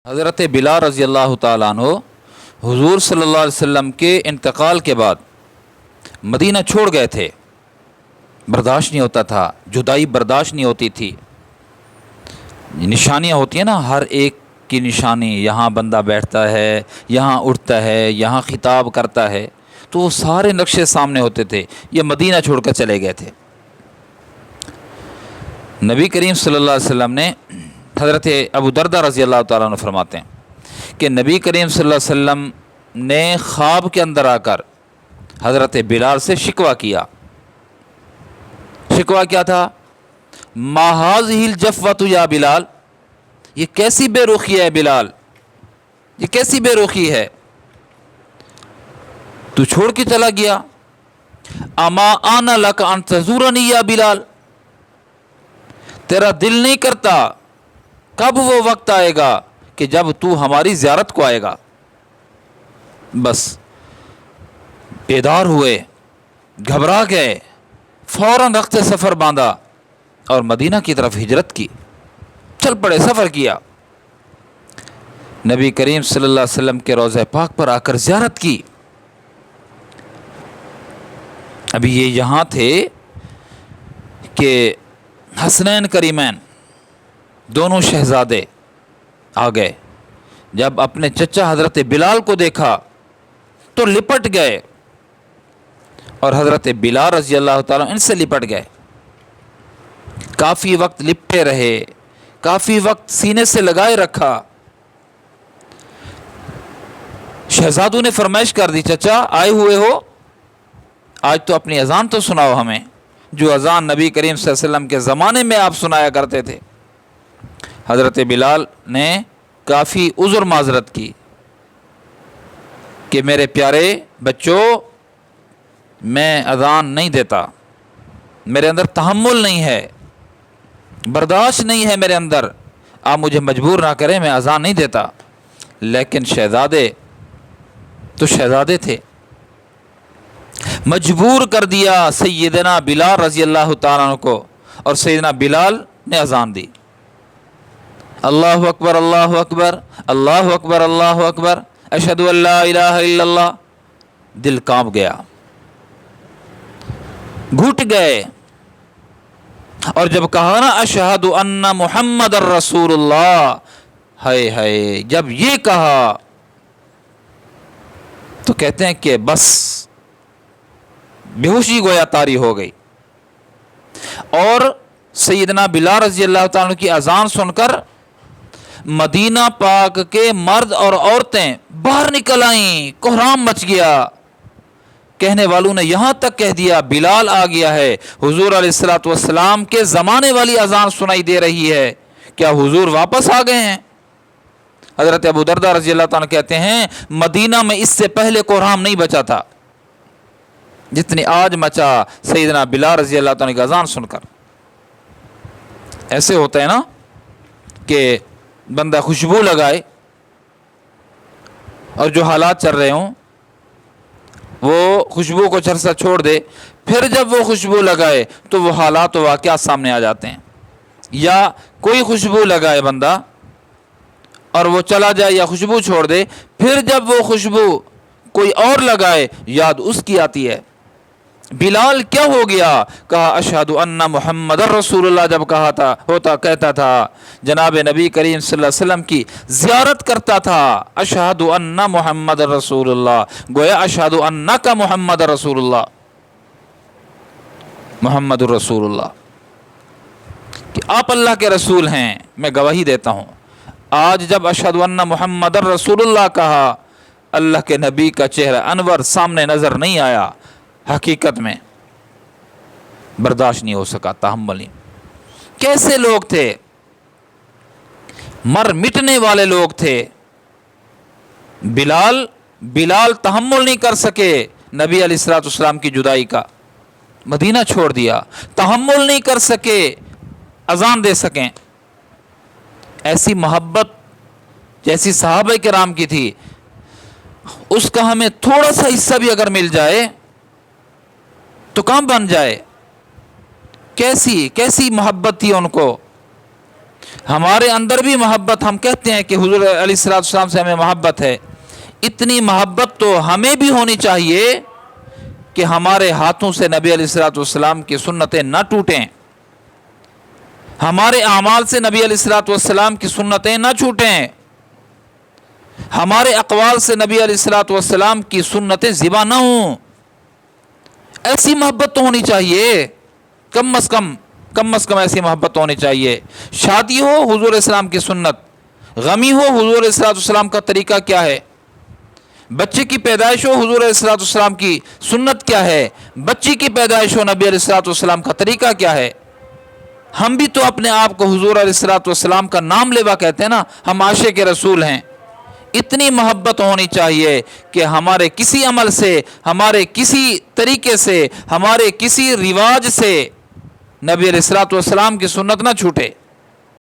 حضرت بلال رضی اللہ تعالیٰ عنہ حضور صلی اللہ علیہ وسلم کے انتقال کے بعد مدینہ چھوڑ گئے تھے۔ برداشت نہیں ہوتا تھا، جدائی برداشت نہیں ہوتی تھی۔ نشانیاں ہوتی ہیں نا، ہر ایک کی نشانی، یہاں بندہ بیٹھتا ہے، یہاں اٹھتا ہے، یہاں خطاب کرتا ہے، تو وہ سارے نقشے سامنے ہوتے تھے۔ یہ مدینہ چھوڑ کر چلے گئے تھے۔ نبی کریم صلی اللہ علیہ وسلم نے، حضرت ابو دردہ رضی اللہ تعالیٰ عنہ فرماتے ہیں کہ نبی کریم صلی اللہ علیہ وسلم نے خواب کے اندر آ کر حضرت بلال سے شکوہ کیا۔ شکوہ کیا تھا؟ ما هذه الجفوة یا بلال، یہ کیسی بے رخی ہے بلال، یہ کیسی بے رخی ہے، تو چھوڑ کے چلا گیا۔ اما آنا لک ان تزورنی یا بلال، تیرا دل نہیں کرتا کب وہ وقت آئے گا کہ جب تو ہماری زیارت کو آئے گا؟ بس بیدار ہوئے، گھبرا گئے، فوراً رخت سفر باندھا اور مدینہ کی طرف ہجرت کی، چل پڑے، سفر کیا۔ نبی کریم صلی اللہ علیہ وسلم کے روضہ پاک پر آ کر زیارت کی۔ ابھی یہ یہاں تھے کہ حسنین کریمین دونوں شہزادے آ گئے۔ جب اپنے چچا حضرت بلال کو دیکھا تو لپٹ گئے، اور حضرت بلال رضی اللہ تعالیٰ ان سے لپٹ گئے۔ کافی وقت لپٹے رہے، کافی وقت سینے سے لگائے رکھا۔ شہزادوں نے فرمائش کر دی، چچا آئے ہوئے ہو، آج تو اپنی اذان تو سناؤ ہمیں، جو اذان نبی کریم صلی اللہ علیہ وسلم کے زمانے میں آپ سنایا کرتے تھے۔ حضرت بلال نے کافی عذر معذرت کی کہ میرے پیارے بچوں، میں اذان نہیں دیتا، میرے اندر تحمل نہیں ہے، برداشت نہیں ہے میرے اندر، آپ مجھے مجبور نہ کریں، میں اذان نہیں دیتا۔ لیکن شہزادے تو شہزادے تھے، مجبور کر دیا سیدنا بلال رضی اللہ تعالیٰ عنہ کو، اور سیدنا بلال نے اذان دی۔ اللہ اکبر، اللہ اکبر، اللہ اکبر، اللہ اکبر، اشہد ان لا الہ الا اللہ۔ دل کانپ گیا، گھٹ گئے، اور جب کہا نا اشہد ان محمد الرسول اللہ، ہائے ہائے، جب یہ کہا تو کہتے ہیں کہ بس بے ہوشی گویا طاری ہو گئی، اور سیدنا بلال رضی اللہ تعالیٰ عنہ کی اذان سن کر مدینہ پاک کے مرد اور عورتیں باہر نکل آئیں، کوہرام مچ گیا۔ کہنے والوں نے یہاں تک کہہ دیا بلال آ گیا ہے، حضور علیہ الصلوۃ والسلام کے زمانے والی اذان سنائی دے رہی ہے، کیا حضور واپس آ گئے ہیں؟ حضرت ابو دردہ رضی اللہ تعالیٰ کہتے ہیں مدینہ میں اس سے پہلے کوہرام نہیں بچا تھا جتنی آج مچا سیدنا بلال رضی اللہ تعالیٰ کی اذان سن کر۔ ایسے ہوتا ہے نا کہ بندہ خوشبو لگائے اور جو حالات چل رہے ہوں وہ خوشبو کو چرسا چھوڑ دے، پھر جب وہ خوشبو لگائے تو وہ حالات و واقعات سامنے آ جاتے ہیں۔ یا کوئی خوشبو لگائے بندہ اور وہ چلا جائے یا خوشبو چھوڑ دے، پھر جب وہ خوشبو کوئی اور لگائے یاد اس کی آتی ہے۔ بلال کیا ہو گیا؟ کہا اشہد ان محمد الرسول اللہ، جب کہتا تھا جناب نبی کریم صلی اللہ علیہ وسلم کی زیارت کرتا تھا، اشہد ان محمد الرسول اللہ، گویا اشہد انک محمد الرسول اللہ، محمد الرسول اللہ، کہ آپ اللہ کے رسول ہیں، میں گواہی دیتا ہوں۔ آج جب اشہد ان محمد الرسول اللہ کہا، اللہ کے نبی کا چہرہ انور سامنے نظر نہیں آیا، حقیقت میں برداشت نہیں ہو سکا، تحمل نہیں۔ کیسے لوگ تھے؟ مر مٹنے والے لوگ تھے۔ بلال تحمل نہیں کر سکے نبی علیہ الصلوۃ والسلام کی جدائی کا، مدینہ چھوڑ دیا، تحمل نہیں کر سکے اذان دے سکیں۔ ایسی محبت جیسی صحابہ کرام کی تھی، اس کا ہمیں تھوڑا سا حصہ بھی اگر مل جائے تو کام بن جائے۔ کیسی محبت تھی ان کو۔ ہمارے اندر بھی محبت، ہم کہتے ہیں کہ حضور علیہ السلام سے ہمیں محبت ہے، اتنی محبت تو ہمیں بھی ہونی چاہیے کہ ہمارے ہاتھوں سے نبی علیہ السلام کی سنتیں نہ ٹوٹیں، ہمارے اعمال سے نبی علیہ السلام کی سنتیں نہ چھوٹیں، ہمارے اقوال سے نبی علیہ السلام کی سنتیں ذبح نہ ہوں۔ ایسی محبت تو ہونی چاہیے، کم از کم ایسی محبت ہونی چاہیے۔ شادی ہو حضور اسلام کی سنت، غمی ہو حضور علیہ السلام کا طریقہ کیا ہے، بچے کی پیدائش ہو حضور علیہ السلام کی سنت کیا ہے، بچی کی پیدائش ہو نبی علیہ السلام کا طریقہ کیا ہے۔ ہم بھی تو اپنے آپ کو حضور علیہ السلام کا نام لیوا کہتے ہیں نا، ہم عاشق رسول ہیں۔ اتنی محبت ہونی چاہیے کہ ہمارے کسی عمل سے، ہمارے کسی طریقے سے، ہمارے کسی رواج سے نبی علیہ السلام کی سنت نہ چھوٹے۔